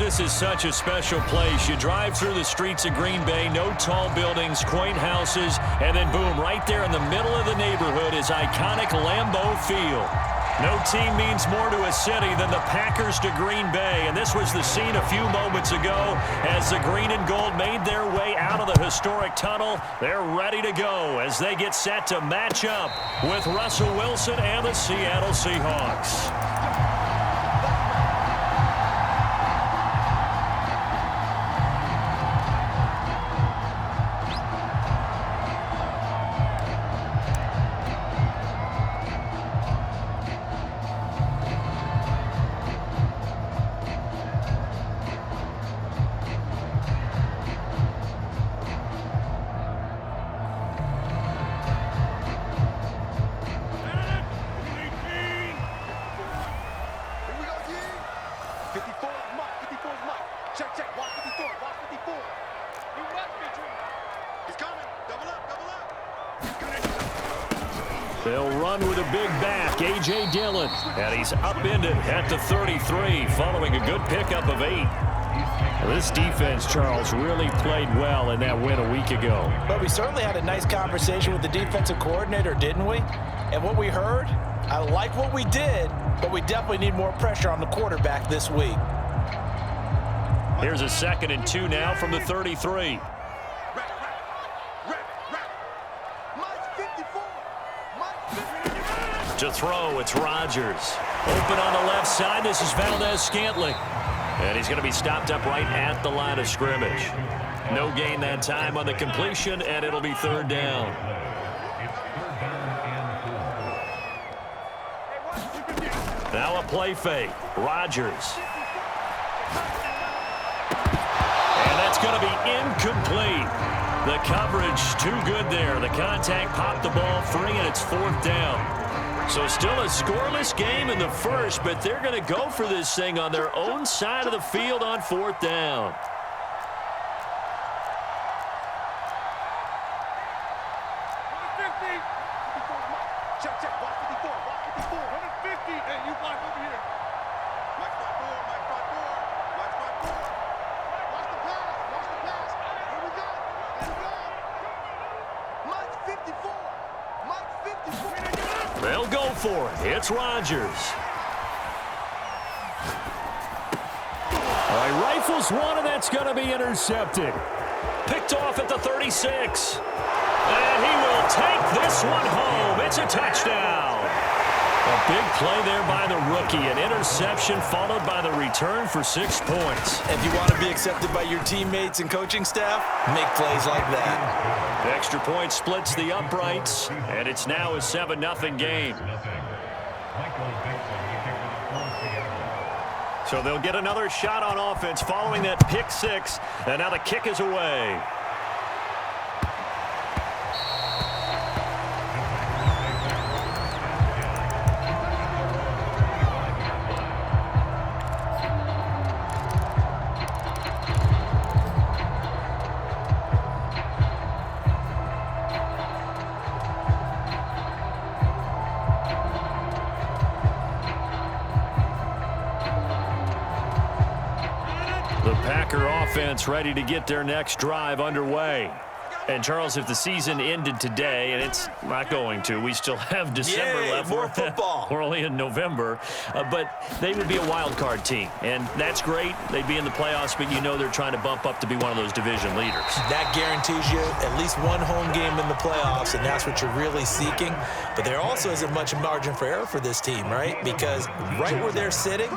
This is such a special place. You drive through the streets of Green Bay, no tall buildings, quaint houses, and then boom, right there in the middle of the neighborhood is iconic Lambeau Field. No team means more to a city than the Packers to Green Bay, and this was the scene a few moments ago as the green and gold made their way out of the historic tunnel. They're ready to go as they get set to match up with Russell Wilson and the Seattle Seahawks. They'll run with a big back, A.J. Dillon, and he's upended at the 33 following a good pickup of 8. This defense, Charles, really played well in that win a week ago. But we certainly had a nice conversation with the defensive coordinator, didn't we? And what we heard, I like what we did, but we definitely need more pressure on the quarterback this week. Here's a 2nd and 2 now from the 33. To throw, it's Rodgers. Open on the left side, this is Valdez-Scantling. And he's going to be stopped up right at the line of scrimmage. No gain that time on the completion, and it'll be 3rd down. Now a play fake. Rodgers. And that's going to be incomplete. The coverage too good there. The contact popped the ball free, and it's 4th down. So still a scoreless game in the first, but they're going to go for this thing on their own side of the field on 4th down. They'll go for it. It's Rodgers. All right, rifles one, and that's going to be intercepted. Picked off at the 36. And he will take this one home. It's a touchdown. A big play there by the rookie. An interception followed by the return for 6 points. If you want to be accepted by your teammates and coaching staff, make plays like that. The extra point splits the uprights, and it's now a 7-0 game. So they'll get another shot on offense following that pick 6, and now the kick is away. The Packer offense ready to get their next drive underway. And, Charles, if the season ended today, and it's not going to, we still have December left. More football. We're only in November. But they would be a wild card team, and that's great. They'd be in the playoffs, but you know they're trying to bump up to be one of those division leaders. That guarantees you at least one home game in the playoffs, and that's what you're really seeking. But there also isn't much margin for error for this team, right? Because right where they're sitting,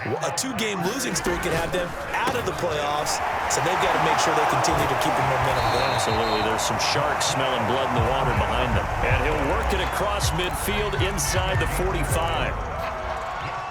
a 2-game losing streak can have them out of the playoffs, so they've got to make sure they continue to keep the momentum going. Absolutely. There's some sharks smelling blood in the water behind them. And he'll work it across midfield inside the 45.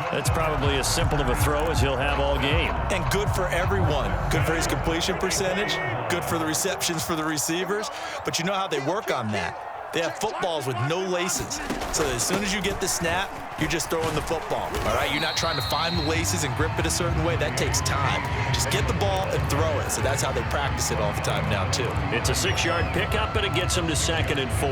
That's probably as simple of a throw as he'll have all game. And good for everyone. Good for his completion percentage, good for the receptions for the receivers. But you know how they work on that. They have footballs with no laces. So as soon as you get the snap, you're just throwing the football, all right? You're not trying to find the laces and grip it a certain way. That takes time. Just get the ball and throw it. So that's how they practice it all the time now, too. It's a 6-yard pickup, and it gets them to 2nd and 4.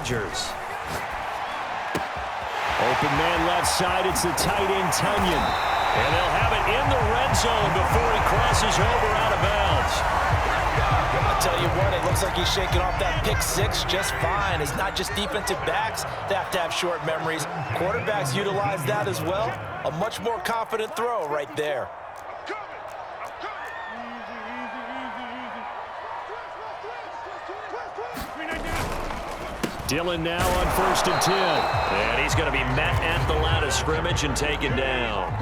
Rodgers. Open man left side. It's the tight end, Tunyon. And they'll have it in the red zone before he crosses over out of bounds. I'll tell you what, it looks like he's shaking off that pick six just fine. It's not just defensive backs that have to have short memories. Quarterbacks utilize that as well. A much more confident throw right there. Dillon now on 1st and 10. And he's going to be met at the line of scrimmage and taken down.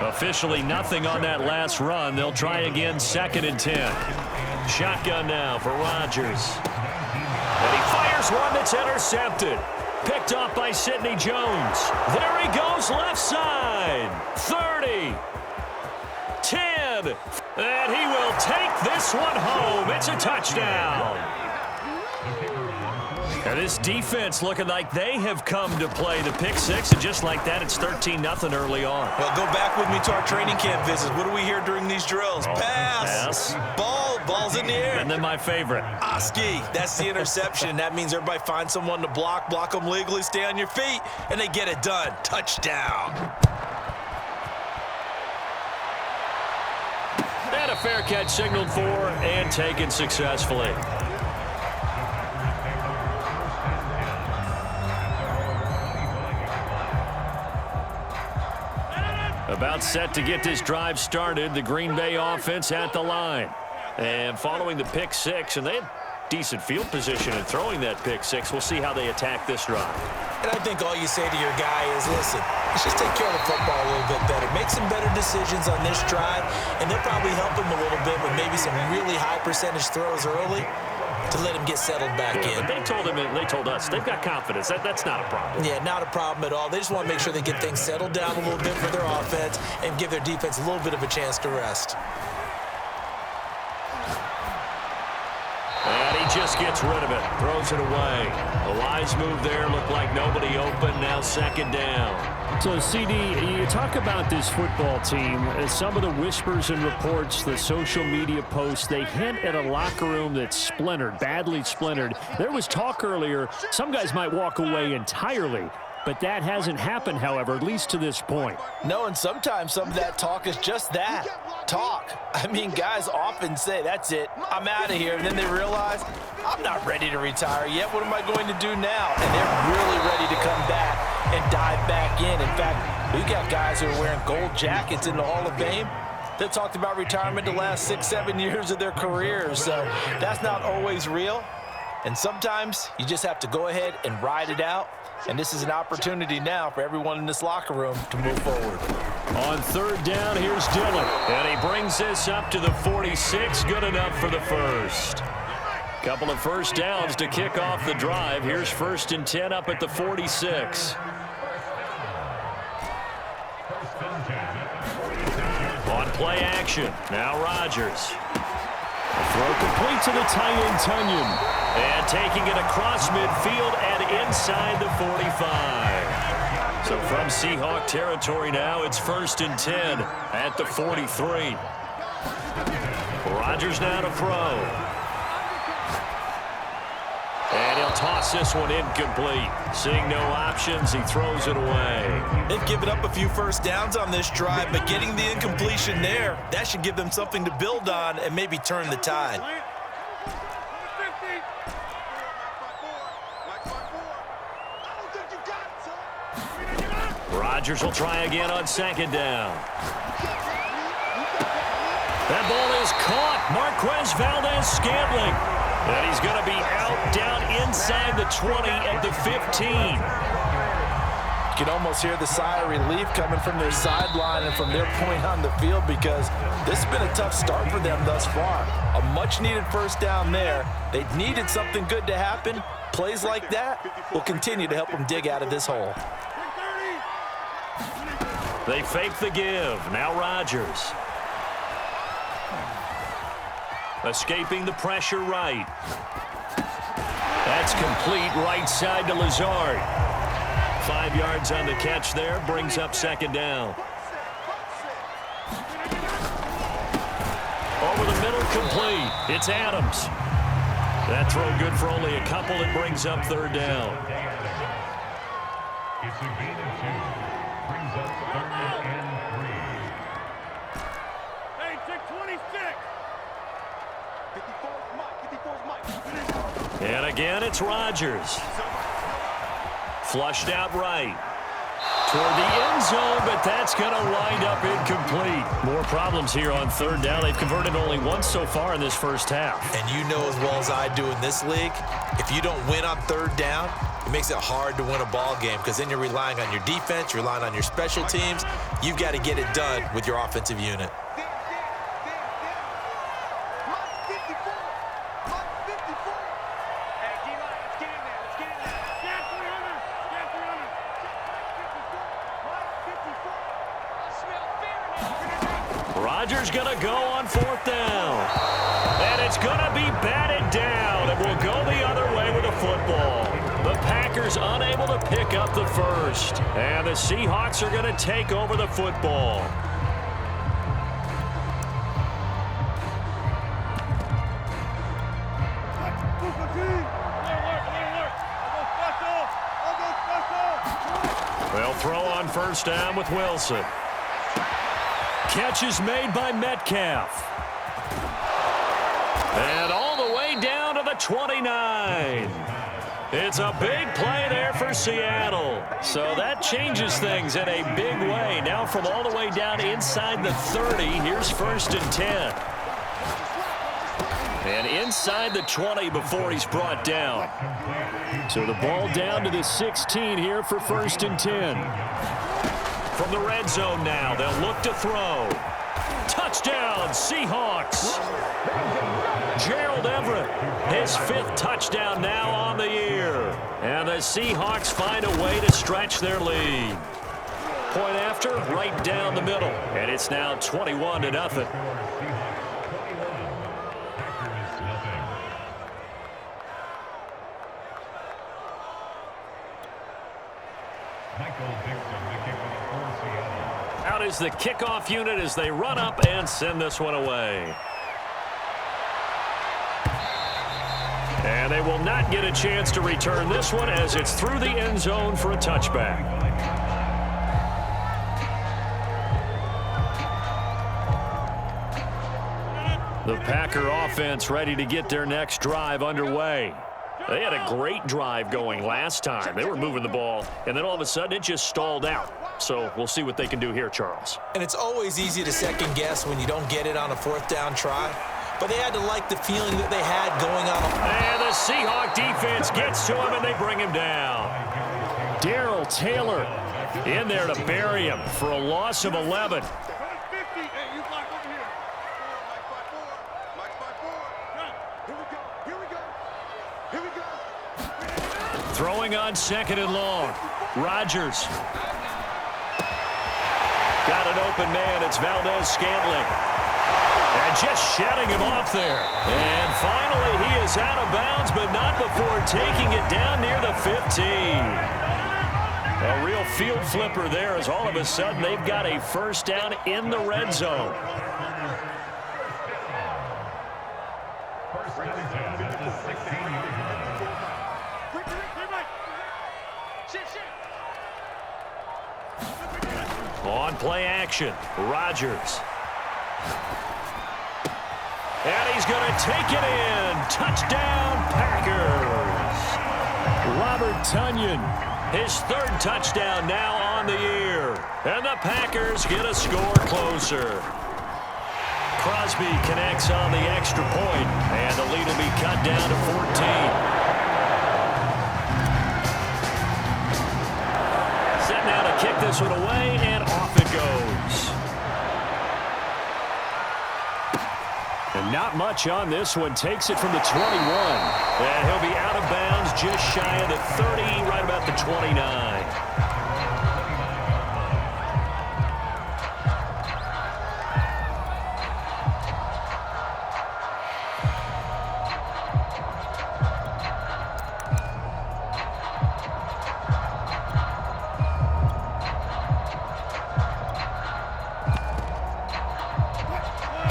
Officially nothing on that last run. They'll try again 2nd and 10. Shotgun now for Rodgers. And he fires one that's intercepted. Picked off by Sidney Jones. There he goes left side. 30. 10. And he will take this one home. It's a touchdown. And this defense looking like they have come to play the pick six, and just like that, it's 13-0 early on. Well, go back with me to our training camp visits. What do we hear during these drills? Pass. Ball's in the air. And then my favorite. Oski, that's the interception. That means everybody finds someone to block them legally, stay on your feet, and they get it done. Touchdown. And a fair catch signaled for and taken successfully. About set to get this drive started. The Green Bay offense at the line. And following the pick six, and they had decent field position in throwing that pick six. We'll see how they attack this drive. And I think all you say to your guy is, listen, let's just take care of the football a little bit better. Make some better decisions on this drive, and they'll probably help him a little bit with maybe some really high percentage throws early to let him get settled back in. But they told us they've got confidence. That's not a problem. Yeah, not a problem at all. They just want to make sure they get things settled down a little bit for their offense and give their defense a little bit of a chance to rest. And he just gets rid of it, throws it away. A wise move there, looked like nobody open, now 2nd down. So, CD, you talk about this football team, some of the whispers and reports, the social media posts, they hint at a locker room that's splintered, badly splintered. There was talk earlier, some guys might walk away entirely, but that hasn't happened, however, at least to this point. No, and sometimes some of that talk is just that, talk. I mean, guys often say, that's it, I'm out of here, and then they realize, I'm not ready to retire yet. What am I going to do now? And they're really ready to come back and dive back in. In fact, we got guys who are wearing gold jackets in the Hall of Fame that talked about retirement the last 6-7 years of their careers. So that's not always real. And sometimes you just have to go ahead and ride it out. And this is an opportunity now for everyone in this locker room to move forward. On 3rd down, here's Dillon. And he brings this up to the 46. Good enough for the first. Couple of first downs to kick off the drive. Here's 1st and 10 up at the 46. On play action. Now Rodgers. A throw complete to the tight end, Tunyon. And taking it across midfield and inside the 45. So from Seahawk territory now, it's 1st and 10 at the 43. Rodgers now to throw. And he'll toss this one incomplete. Seeing no options, he throws it away. They've given up a few first downs on this drive, but getting the incompletion there, that should give them something to build on and maybe turn the tide. Rodgers will try again on 2nd down. That ball is caught. Marquez Valdez-Scantling. And he's going to be out down inside the 20 at the 15. You can almost hear the sigh of relief coming from their sideline and from their point on the field, because this has been a tough start for them thus far. A much-needed first down there. They needed something good to happen. Plays like that will continue to help them dig out of this hole. They fake the give. Now Rodgers. Escaping the pressure right. That's complete right side to Lazard. 5 yards on the catch there. Brings up 2nd down. Over the middle, complete. It's Adams. That throw good for only a couple. It brings up third down. It's a gain of 2. Brings up 3rd and 3. Hey, check 26. 54's Mike. And again, it's Rodgers. Flushed out right. Toward the end zone, but that's going to wind up incomplete. More problems here on third down. They've converted only once so far in this first half. And you know as well as I do in this league, if you don't win on third down, it makes it hard to win a ball game because then you're relying on your defense, you're relying on your special teams. You've got to get it done with your offensive unit. Rodgers going to go on 4th down. And it's going to be batted down. It will go the other way with the football. The Packers unable to pick up the first. And the Seahawks are going to take over the football. They'll throw on 1st down with Wilson. Catch is made by Metcalf. And all the way down to the 29. It's a big play there for Seattle. So that changes things in a big way. Now from all the way down inside the 30, here's 1st and 10. And inside the 20 before he's brought down. So the ball down to the 16 here for 1st and 10. From the red zone now, they'll look to throw. Touchdown, Seahawks. Gerald Everett, his 5th touchdown now on the year. And the Seahawks find a way to stretch their lead. Point after, right down the middle. And it's now 21-0. Out is the kickoff unit as they run up and send this one away. And they will not get a chance to return this one as it's through the end zone for a touchback. The Packer offense ready to get their next drive underway. They had a great drive going last time. They were moving the ball, and then all of a sudden it just stalled out. So we'll see what they can do here, Charles. And it's always easy to second guess when you don't get it on a 4th down try. But they had to like the feeling that they had going on. And the Seahawk defense gets to him, and they bring him down. Darrell Taylor in there to bury him for a loss of 11. Throwing on 2nd and long. Rodgers. Got an open man. It's Valdez-Scantling. And just shutting him off there. And finally, he is out of bounds, but not before taking it down near the 15. A real field flipper there as all of a sudden they've got a 1st down in the red zone. On play action, Rodgers. And he's going to take it in. Touchdown, Packers. Robert Tonyan, his 3rd touchdown now on the year. And the Packers get a score closer. Crosby connects on the extra point, and the lead will be cut down to 14. Set now to kick this one away, and off it goes. And not much on this one. Takes it from the 21. And he'll be out of bounds just shy of the 30, right about the 29.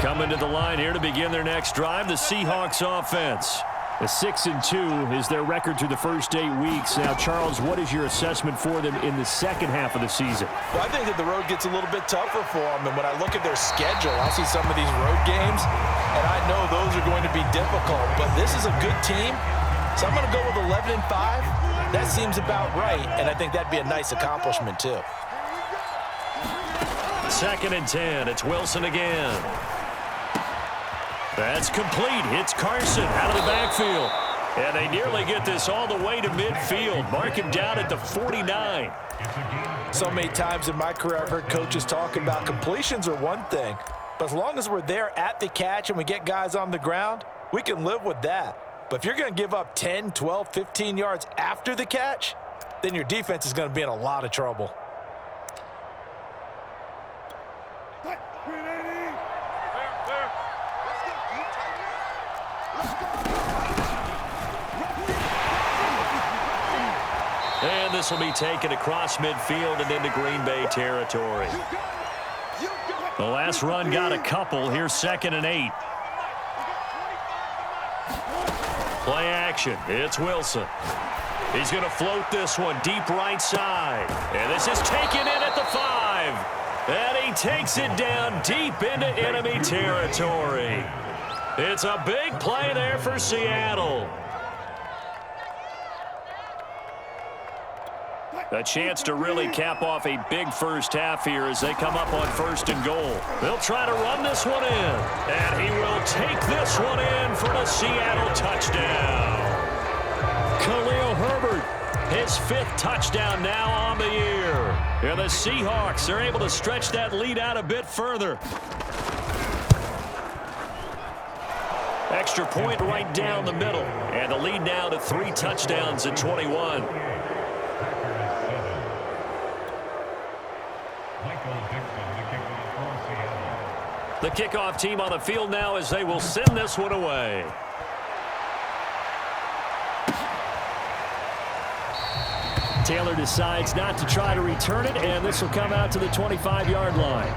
Coming to the line here to begin their next drive, the Seahawks offense. A 6-2 is their record through the first 8 weeks. Now, Charles, what is your assessment for them in the second half of the season? Well, I think that the road gets a little bit tougher for them. And when I look at their schedule, I see some of these road games, and I know those are going to be difficult. But this is a good team, so I'm going to go with 11-5. That seems about right, and I think that'd be a nice accomplishment, too. 2nd and 10. It's Wilson again. That's complete. It's Carson out of the backfield. And they nearly get this all the way to midfield. Mark him down at the 49. So many times in my career, I've heard coaches talk about completions are one thing. But as long as we're there at the catch and we get guys on the ground, we can live with that. But if you're going to give up 10, 12, 15 yards after the catch, then your defense is going to be in a lot of trouble. And this will be taken across midfield and into Green Bay territory. The last run got a couple. Here's 2nd and 8. Play action. It's Wilson. He's going to float this one deep right side. And this is taken in at the 5. And he takes it down deep into enemy territory. It's a big play there for Seattle. A chance to really cap off a big first half here as they come up on 1st and goal. They'll try to run this one in. And he will take this one in for the Seattle touchdown. Khalil Herbert, his 5th touchdown now on the year. And the Seahawks are able to stretch that lead out a bit further. Extra point right down the middle. And the lead now to 3 touchdowns at 21. The kickoff team on the field now as they will send this one away. Taylor decides not to try to return it, and this will come out to the 25-yard line.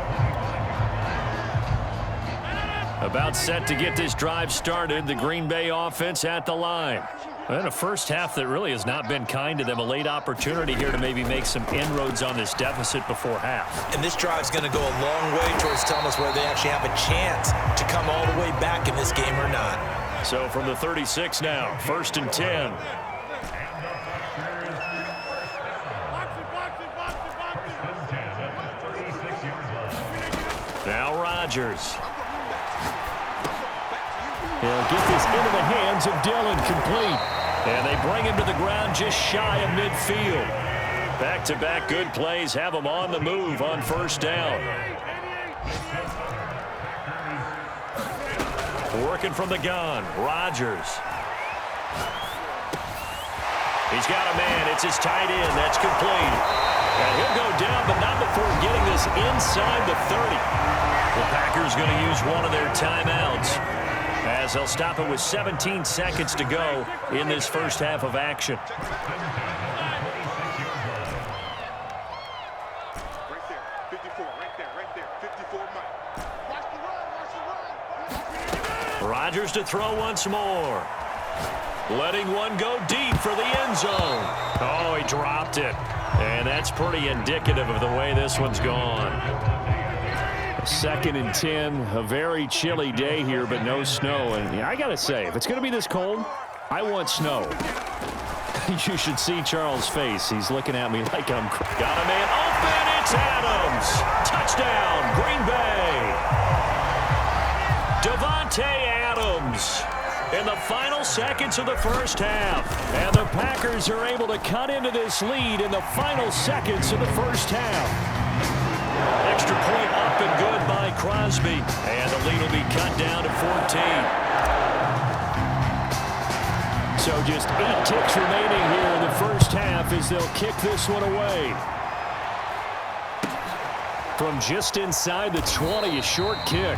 About set to get this drive started, the Green Bay offense at the line. And a first half that really has not been kind to them. A late opportunity here to maybe make some inroads on this deficit before half. And this drive's going to go a long way towards telling us whether they actually have a chance to come all the way back in this game or not. So from the 36 now, 1st and 10. Now Rodgers. He'll get this into the hands of Dillon, complete. And they bring him to the ground just shy of midfield. Back-to-back good plays have him on the move on 1st down. Working from the gun, Rodgers. He's got a man. It's his tight end. That's complete. And he'll go down, but not before getting this inside the 30. The Packers going to use one of their timeouts, as they'll stop it with 17 seconds to go in this first half of action. Right there, 54, right there, 54 Mike. Watch the run. Rodgers to throw once more. Letting one go deep for the end zone. Oh, he dropped it. And that's pretty indicative of the way this one's gone. 2nd and 10, a very chilly day here, but no snow. And I got to say, if it's going to be this cold, I want snow. You should see Charles' face. He's looking at me like I'm crazy. Got a man open. It's Adams. Touchdown, Green Bay. Devontae Adams in the final seconds of the first half. And the Packers are able to cut into this lead in the final seconds of the first half. Extra point up and good by Crosby. And the lead will be cut down to 14. So just 8 ticks remaining here in the first half as they'll kick this one away. From just inside the 20, a short kick.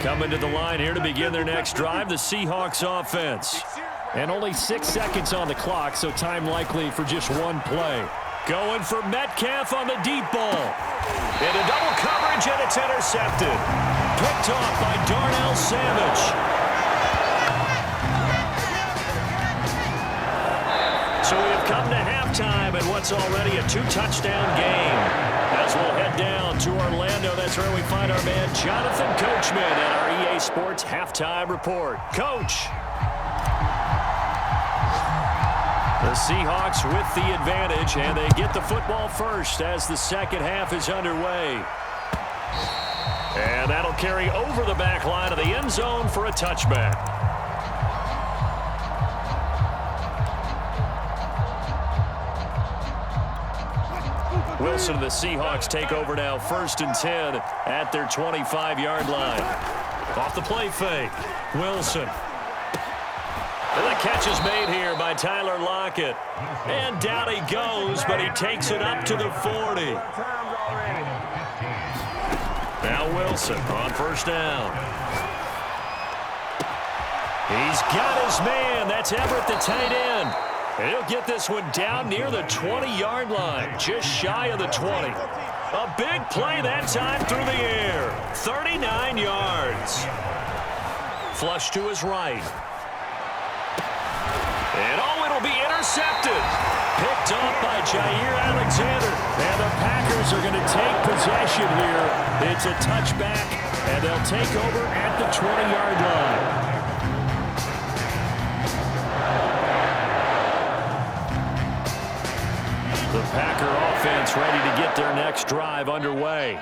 Coming to the line here to begin their next drive, the Seahawks offense. And only 6 seconds on the clock, so time likely for just one play. Going for Metcalf on the deep ball. Into double coverage, and it's intercepted. Picked off by Darnell Savage. So we have come to halftime in what's already a two-touchdown game. As we'll head down to Orlando, that's where we find our man Jonathan Coachman at our EA Sports Halftime Report. Coach. The Seahawks with the advantage, and they get the football first as the second half is underway. And that'll carry over the back line of the end zone for a touchback. Wilson and the Seahawks take over now, 1st and 10 at their 25-yard line. Off the play fake, Wilson. And the catch is made here by Tyler Lockett. And down he goes, but he takes it up to the 40. Now Wilson on 1st down. He's got his man. That's Everett, the tight end. And he'll get this one down near the 20-yard line, just shy of the 20. A big play that time through the air. 39 yards. Flush to his right. And it'll be intercepted. Picked off by Jair Alexander. And the Packers are going to take possession here. It's a touchback, and they'll take over at the 20-yard line. The Packer offense ready to get their next drive underway.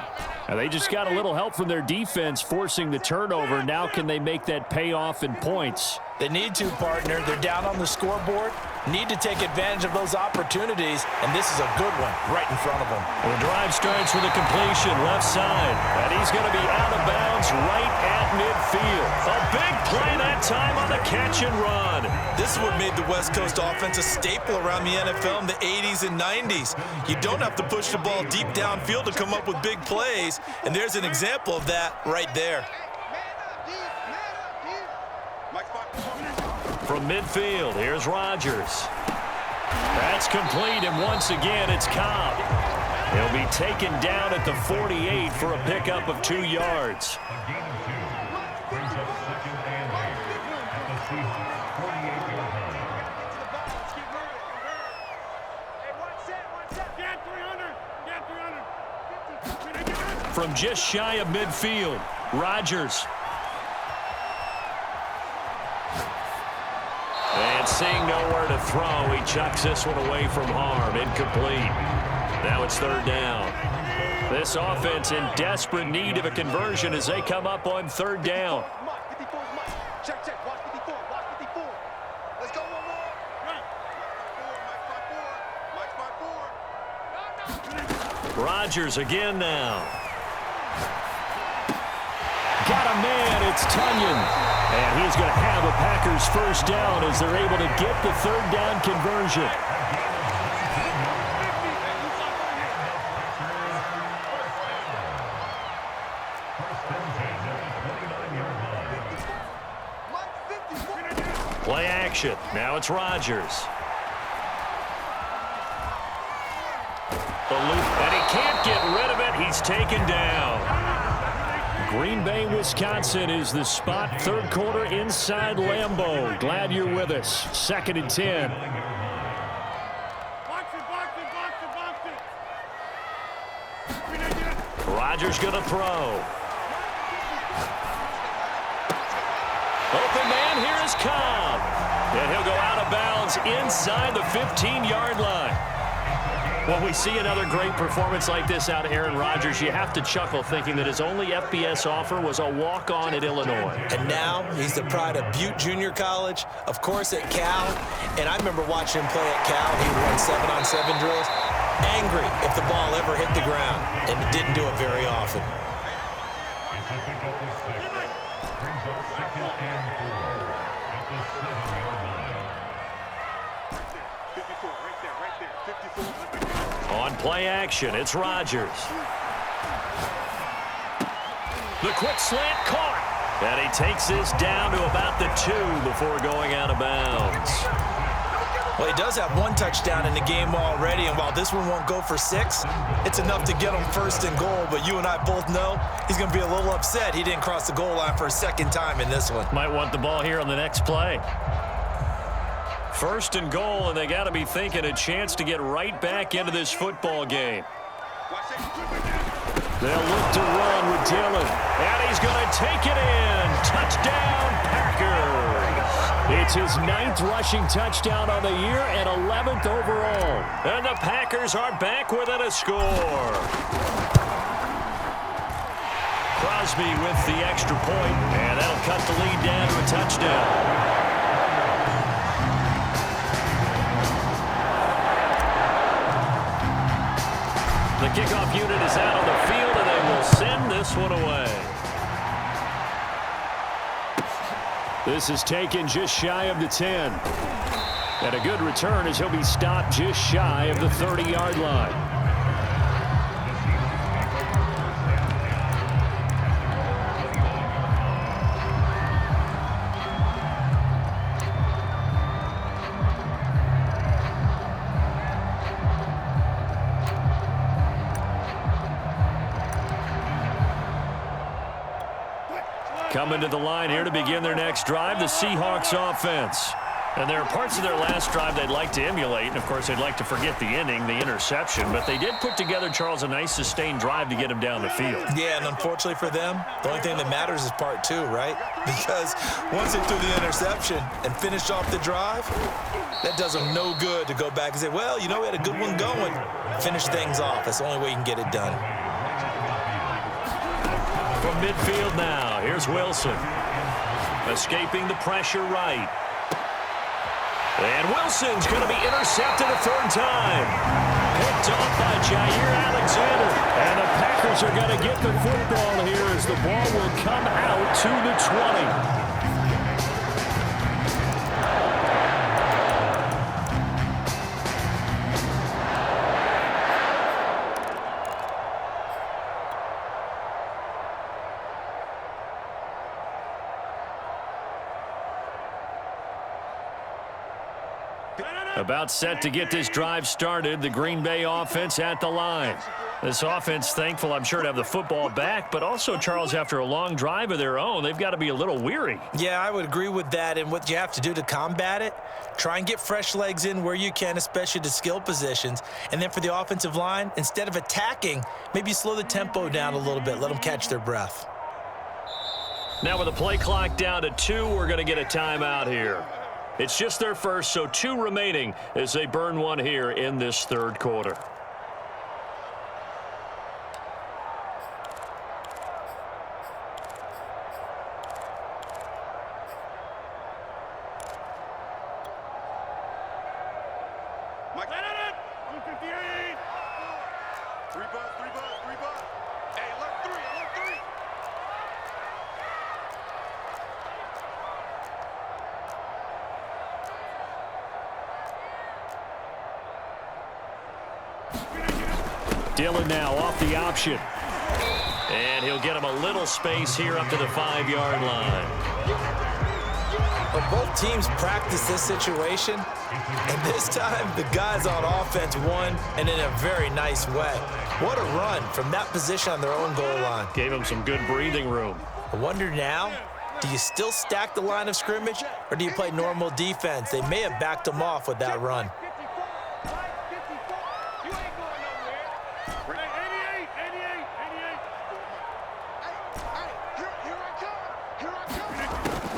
Now they just got a little help from their defense forcing the turnover. Now can they make that pay off in points? They need to, partner. They're down on the scoreboard. Need to take advantage of those opportunities, and this is a good one right in front of them. The drive starts with a completion left side, and he's going to be out of bounds right at midfield. A big play that time on the catch and run. This is what made the West Coast offense a staple around the NFL in the 80s and 90s. You don't have to push the ball deep downfield to come up with big plays, and there's an example of that right there. From midfield, here's Rodgers. That's complete, and once again, it's Cobb. He'll be taken down at the 48 for a pickup of 2 yards. Brings up 2nd and 8 at the Seahawks 48-yard line. From just shy of midfield, Rodgers. And seeing nowhere to throw, he chucks this one away from harm. Incomplete. Now it's 3rd down. This offense in desperate need of a conversion as they come up on 3rd down. Rodgers again now. Got a man, it's Tunyon. And he's going to have a Packers 1st down as they're able to get the 3rd down conversion. Play action. Now it's Rodgers. The loop, and he can't get rid of it. He's taken down. Green Bay, Wisconsin is the spot. 3rd quarter inside Lambeau. Glad you're with us. 2nd and 10. Rodgers going to throw. Open man, here is Cobb. And he'll go out of bounds inside the 15-yard line. When we see another great performance like this out of Aaron Rodgers, you have to chuckle thinking that his only FBS offer was a walk-on at Illinois. And now he's the pride of Butte Junior College, of course at Cal. And I remember watching him play at Cal. He would run 7-on-7 drills. Angry if the ball ever hit the ground, and it didn't do it very often. On play action, it's Rodgers. The quick slant caught. And he takes this down to about the 2 before going out of bounds. Well, he does have one touchdown in the game already, and while this one won't go for 6, it's enough to get him first and goal. But you and I both know he's going to be a little upset he didn't cross the goal line for a second time in this one. Might want the ball here on the next play. First and goal, and they got to be thinking a chance to get right back into this football game. They'll look to run with Dillon. And he's going to take it in. Touchdown, Packers. It's his 9th rushing touchdown on the year and 11th overall. And the Packers are back within a score. Crosby with the extra point, and that'll cut the lead down to a touchdown. The kickoff unit is out on the field, and they will send this one away. This is taken just shy of the 10. And a good return as he'll be stopped just shy of the 30-yard line. Coming to the line here to begin their next drive, the Seahawks offense. And there are parts of their last drive they'd like to emulate. And, of course, they'd like to forget the inning, the interception. But they did put together, Charles, a nice sustained drive to get him down the field. Yeah, and unfortunately for them, the only thing that matters is part 2, right? Because once they threw the interception and finished off the drive, that does them no good to go back and say, well, you know, we had a good one going. Finish things off. That's the only way you can get it done. From midfield now, here's Wilson. Escaping the pressure right. And Wilson's going to be intercepted a 3rd time. Picked off by Jair Alexander. And the Packers are going to get the football here as the ball will come out to the 20. About set to get this drive started, the Green Bay offense at the line. This offense thankful, I'm sure, to have the football back, but also, Charles, after a long drive of their own, they've got to be a little weary. Yeah, I would agree with that, and what you have to do to combat it, try and get fresh legs in where you can, especially to skill positions, and then for the offensive line, instead of attacking, maybe slow the tempo down a little bit, let them catch their breath. Now with the play clock down to 2, we're going to get a timeout here. It's just their first, so 2 remaining as they burn one here in this 3rd quarter. Mike, 158. 3 bucks. Hey, look, 3. Dillon now off the option. And he'll get him a little space here up to the 5-yard line. But both teams practice this situation, and this time the guys on offense won, and in a very nice way. What a run from that position on their own goal line. Gave him some good breathing room. I wonder now, do you still stack the line of scrimmage, or do you play normal defense? They may have backed them off with that run.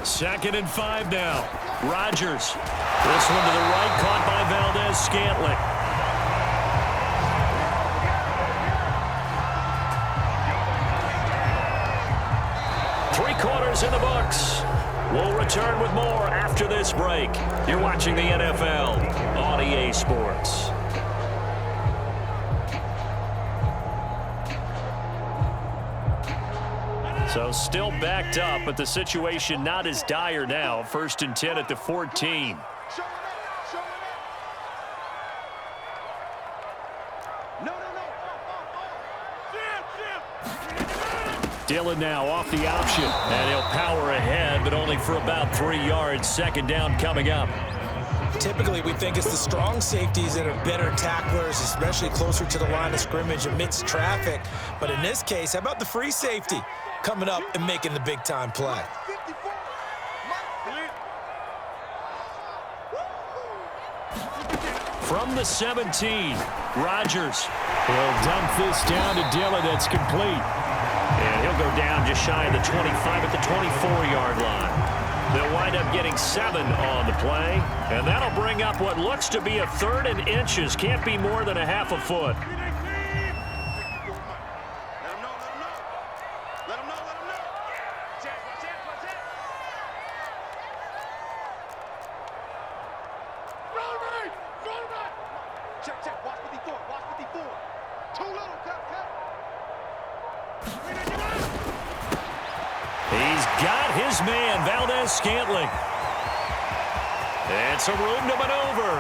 Second and 5 now. Rodgers. This one to the right, caught by Valdez-Scantling. Three-quarters in the books. We'll return with more after this break. You're watching the NFL on EA Sports. So still backed up, but the situation not as dire now. 1st and 10 at the 14. Dillon now off the option, and he'll power ahead, but only for about 3 yards. 2nd down coming up. Typically, we think it's the strong safeties that are better tacklers, especially closer to the line of scrimmage amidst traffic. But in this case, how about the free safety coming up and making the big-time play? From the 17, Rodgers. He'll dump this down to Dillon. That's complete. And he'll go down just shy of the 25 at the 24-yard line. They'll wind up getting 7 on the play, and that'll bring up what looks to be a 3rd and inches. Can't be more than a half a foot. Check. Watch 54. Watch 54. Too little. Cut. He's got his man, Valdez-Scantling. And some room to maneuver.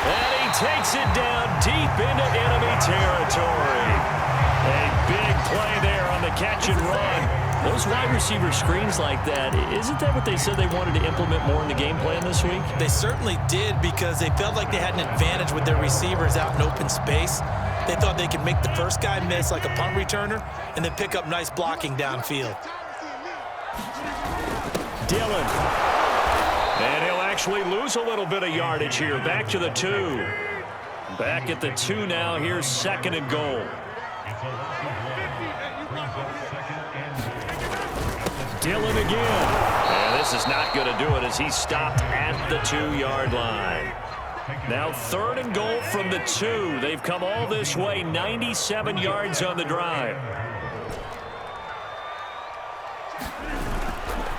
And he takes it down deep into enemy territory. A big play there on the catch and run. Those wide receiver screens like that, isn't that what they said they wanted to implement more in the game plan this week? They certainly did, because they felt like they had an advantage with their receivers out in open space. They thought they could make the first guy miss like a punt returner and then pick up nice blocking downfield. Dillon. And he'll actually lose a little bit of yardage here. Back to the 2. Back at the 2 now. Here's 2nd and goal. Dillon again. And this is not going to do it as he's stopped at the 2-yard line. Now 3rd and goal from the 2. They've come all this way, 97 yards on the drive.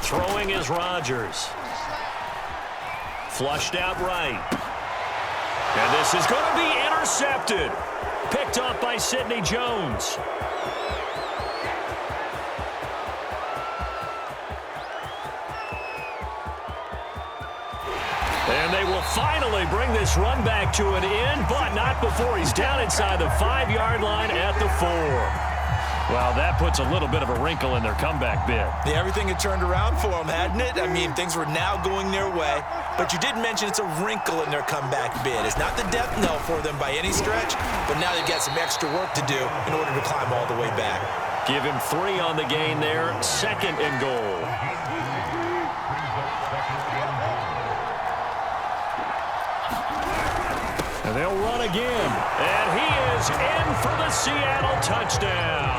Throwing is Rodgers. Flushed out right. And this is going to be intercepted. Picked off by Sidney Jones. And they will finally bring this run back to an end, but not before he's down inside the 5-yard line at the 4. Well, that puts a little bit of a wrinkle in their comeback bid. Yeah, everything had turned around for them, hadn't it? I mean, things were now going their way. But you did mention it's a wrinkle in their comeback bid. It's not the death knell for them by any stretch, but now they've got some extra work to do in order to climb all the way back. Give him 3 on the gain there, 2nd and goal. And they'll run again. And he is in for the Seattle touchdown.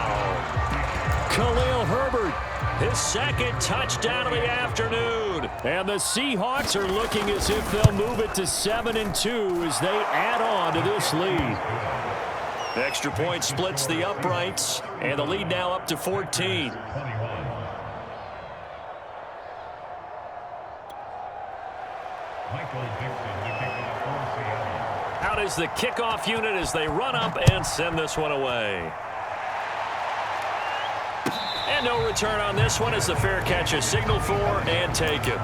Khalil Herbert, His 2nd touchdown of the afternoon. and the Seahawks are looking as if they'll move it to 7-2 as they add on to this lead. Extra point splits the uprights, and the lead now up to 14. Out is the kickoff unit as they run up and send this one away. And no return on this one as the fair catch is signaled for and taken.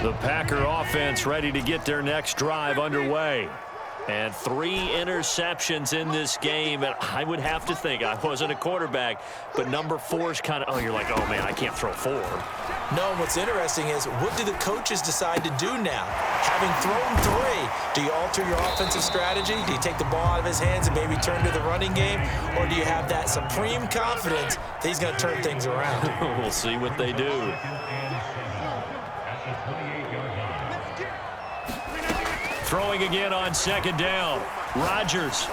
The Packer offense ready to get their next drive underway. And 3 interceptions in this game. And I would have to think, I wasn't a quarterback, but number 4 is kind of, you're like, oh, man, I can't throw 4. No, and what's interesting is, what do the coaches decide to do now? Having thrown 3, do you alter your offensive strategy? Do you take the ball out of his hands and maybe turn to the running game? Or do you have that supreme confidence that he's going to turn things around? We'll see what they do. Throwing again on 2nd down. Rodgers.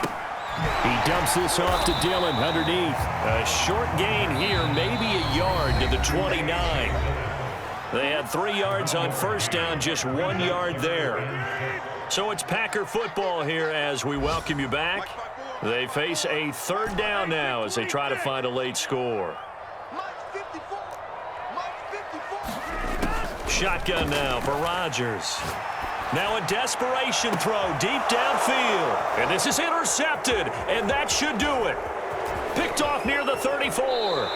He dumps this off to Dillon underneath. A short gain here, maybe a yard to the 29. They had 3 yards on first down, just 1 yard there. So it's Packer football here as we welcome you back. They face a 3rd down now as they try to find a late score. Shotgun now for Rodgers. Now a desperation throw deep downfield. And this is intercepted, and that should do it. Picked off near the 34.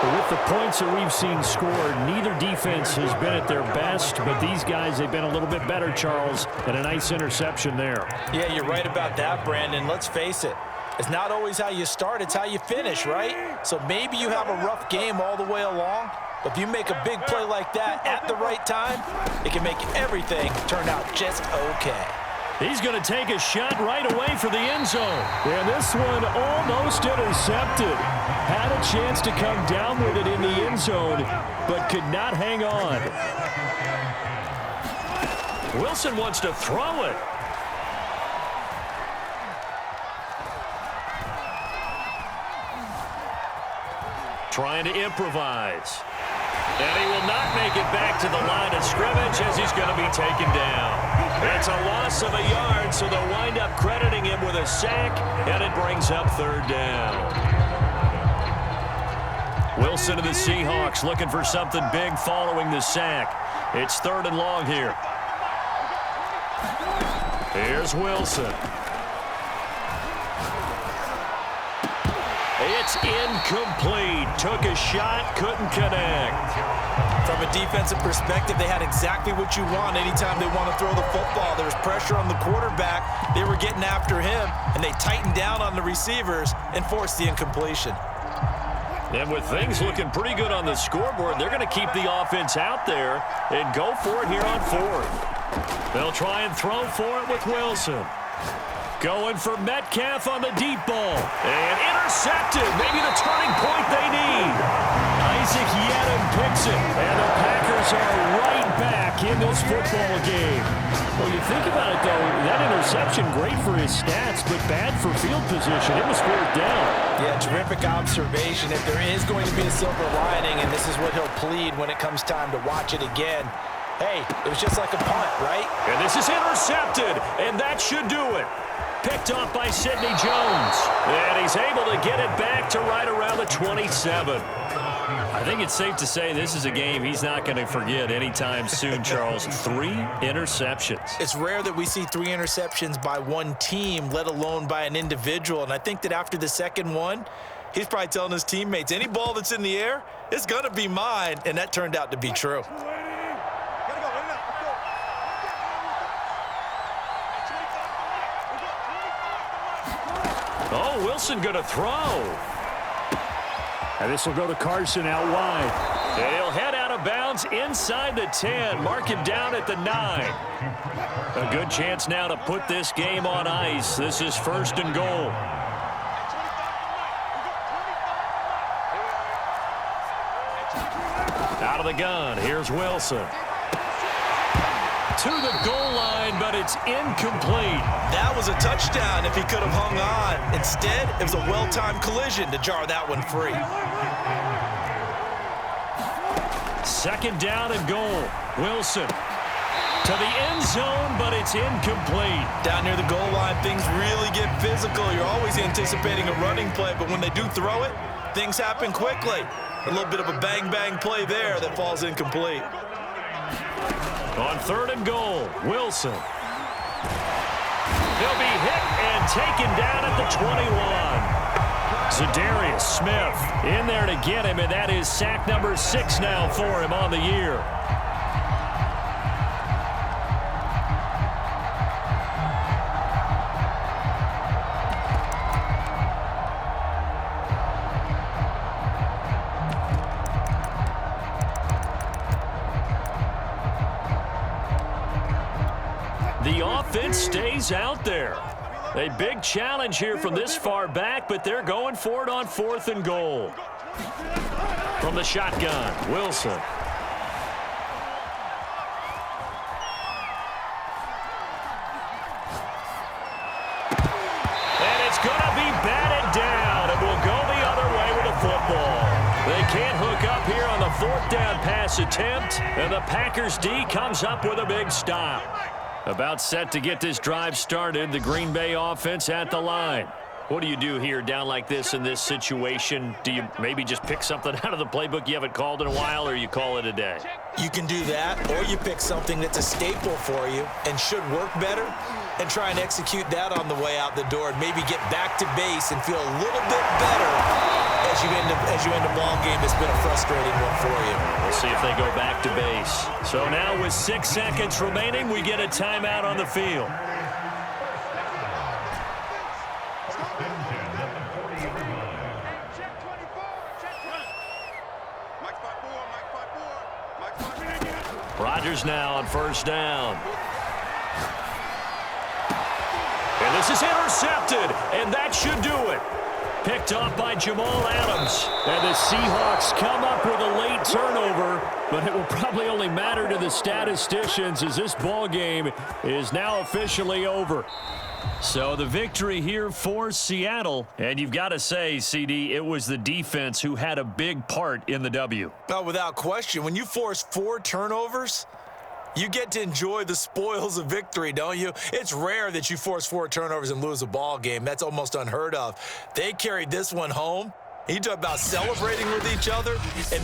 With the points that we've seen scored, neither defense has been at their best, but these guys, they've been a little bit better, Charles, and a nice interception there. Yeah, you're right about that, Brandon. Let's face it. It's not always how you start, it's how you finish, right? So maybe you have a rough game all the way along, but if you make a big play like that at the right time, it can make everything turn out just okay. He's going to take a shot right away for the end zone. And this one almost intercepted. Had a chance to come down with it in the end zone, but could not hang on. Wilson wants to throw it. Trying to improvise. And he will not make it back to the line of scrimmage as he's going to be taken down. It's a loss of a yard, so they'll wind up crediting him with a sack, and it brings up third down. Wilson and the Seahawks looking for something big following the sack. It's 3rd and long here. Here's Wilson. It's incomplete. Took a shot, couldn't connect. From a defensive perspective, they had exactly what you want anytime they want to throw the football. There was pressure on the quarterback. They were getting after him, and they tightened down on the receivers and forced the incompletion. And with things looking pretty good on the scoreboard, they're going to keep the offense out there and go for it here on 4th. They'll try and throw for it with Wilson. Going for Metcalf on the deep ball. And intercepted. Maybe the turning point they need. Isaac Yedem picks it. And the Packers are right back in this football game. Well, you think about it, though, that interception, great for his stats, but bad for field position. It was 4th down. Yeah, terrific observation. If there is going to be a silver lining, and this is what he'll plead when it comes time to watch it again, hey, it was just like a punt, right? And this is intercepted, and that should do it. Picked off by Sidney Jones. And he's able to get it back to right around the 27. I think it's safe to say this is a game he's not going to forget anytime soon, Charles. 3 interceptions. It's rare that we see 3 interceptions by one team, let alone by an individual. And I think that after the second one, he's probably telling his teammates, any ball that's in the air, it's going to be mine. And that turned out to be true. Oh, Wilson going to throw. And this will go to Carson out wide. He'll head out of bounds inside the 10. Mark him down at the 9. A good chance now to put this game on ice. This is 1st and goal. Out of the gun. Here's Wilson. To the goal line, but it's incomplete. That was a touchdown if he could have hung on. Instead, it was a well-timed collision to jar that one free. 2nd down and goal. Wilson to the end zone, but it's incomplete. Down near the goal line, things really get physical. You're always anticipating a running play, but when they do throw it, things happen quickly. A little bit of a bang-bang play there that falls incomplete. On 3rd and goal, Wilson. He'll be hit and taken down at the 21. Zadarius Smith in there to get him, and that is sack number 6 now for him on the year. The offense stays out there. A big challenge here from this far back, but they're going for it on 4th and goal. From the shotgun, Wilson. And it's going to be batted down, and we'll go the other way with the football. They can't hook up here on the 4th down pass attempt, and the Packers D comes up with a big stop. About set to get this drive started, the Green Bay offense at the line. What do you do here down like this in this situation? Do you maybe just pick something out of the playbook you haven't called in a while, or you call it a day? You can do that, or you pick something that's a staple for you and should work better and try and execute that on the way out the door and maybe get back to base and feel a little bit better as you end a ball game that's been a frustrating one for you. We'll see if they go back to base. So now with 6 seconds remaining, we get a timeout on the field. Rodgers now on first down. And this is intercepted, and that should do it. Picked off by Jamal Adams. And the Seahawks come up with a late turnover, but it will probably only matter to the statisticians as this ball game is now officially over. So the victory here for Seattle. And you've got to say, CD, it was the defense who had a big part in the W. Oh, without question. When you force 4 turnovers, you get to enjoy the spoils of victory, don't you? It's rare that you force 4 turnovers and lose a ball game. That's almost unheard of. They carried this one home. You talk about celebrating with each other and